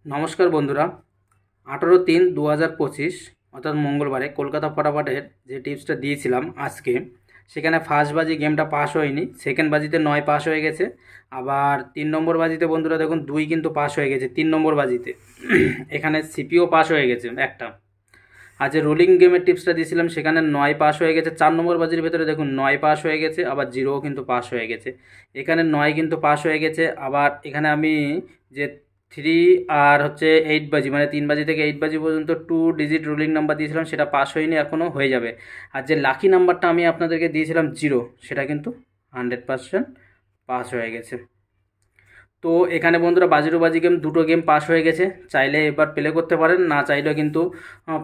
নমস্কার বন্ধুরা, 18-3-2025 অর্থাৎ মঙ্গলবারে কলকাতা ফটাফটের যে টিপসটা দিয়েছিলাম আজকে, সেখানে ফার্স্ট বাজি গেমটা পাস হয়নি, সেকেন্ড বাজিতে 9 পাস হয়ে গেছে। আবার 3 নম্বর বাজিতে বন্ধুরা দেখুন 2 কিন্তু পাস হয়ে গেছে 3 নম্বর বাজিতে। এখানে সিপিও পাস হয়ে গেছে একটা। আর যে রোলিং গেমের টিপসটা দিয়েছিলাম সেখানে 9 পাস হয়ে গেছে 4 নম্বর বাজির ভেতরে, দেখুন 9 পাস হয়ে গেছে, আবার 0ও কিন্তু পাস হয়ে গেছে। এখানে 9 কিন্তু পাস হয়ে গেছে। আবার এখানে আমি যে 3 আর হচ্ছে 8 বাজি, মানে 3 বাজি থেকে 8 বাজি পর্যন্ত 2 ডিজিট রোলিং নাম্বার দিয়েছিলাম, সেটা পাস হয়নি, এখনও হয়ে যাবে। আর যে লাকি নাম্বারটা আমি আপনাদেরকে দিয়েছিলাম 0, সেটা কিন্তু 100% পাস হয়ে গেছে। তো এখানে বন্ধুরা বাজিরো বাজি গেম দুটো গেম পাস হয়ে গেছে। চাইলে এবার প্লে করতে পারেন, না চাইলেও কিন্তু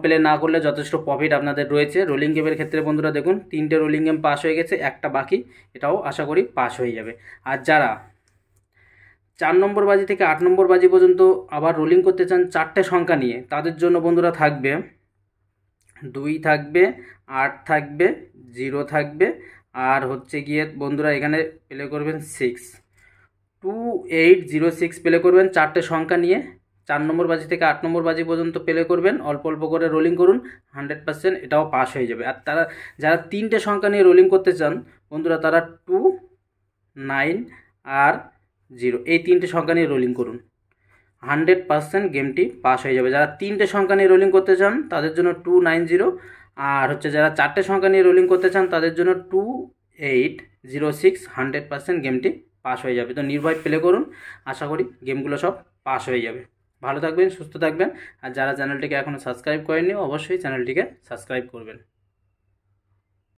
প্লে না করলে যথেষ্ট প্রফিট আপনাদের রয়েছে। রোলিং গেমের ক্ষেত্রে বন্ধুরা দেখুন 3টে রোলিং গেম পাস হয়ে গেছে, একটা বাকি, এটাও আশা করি পাস হয়ে যাবে। আর যারা 4 নম্বর বাজি থেকে 8 নম্বর বাজি পর্যন্ত আবার রোলিং করতে চান 4টে সংখ্যা নিয়ে, তাদের জন্য বন্ধুরা থাকবে 2 থাকবে, 8 থাকবে, 0 থাকবে, আর হচ্ছে গিয়ে বন্ধুরা এখানে প্লে করবেন 2806 প্লে করবেন 4টে সংখ্যা নিয়ে। 4 নম্বর বাজি থেকে 8 নম্বর বাজি পর্যন্ত প্লে করবেন, অল্প অল্প করে রোলিং করুন, 100% এটাও পাস হয়ে যাবে। আর তারা যারা 3টে সংখ্যা নিয়ে রোলিং করতে চান বন্ধুরা, তারা 2, 9 আর 0 এই 3টে সংখ্যা নিয়ে রোলিং করুন, 100% গেমটি পাস হয়ে যাবে। যারা 3টে সংখ্যা নিয়ে রোলিং করতে চান তাদের জন্য 290, আর হচ্ছে যারা 4টে সংখ্যা নিয়ে রোলিং করতে চান তাদের জন্য 2806, 100% গেমটি পাস হয়ে যাবে। তো নির্ভয় প্লে করুন, আশা করি গেমগুলো সব পাস হয়ে যাবে। ভালো থাকবেন, সুস্থ থাকবেন। আর যারা চ্যানেলটিকে এখনও সাবস্ক্রাইব করেননি অবশ্যই চ্যানেলটিকে সাবস্ক্রাইব করবেন।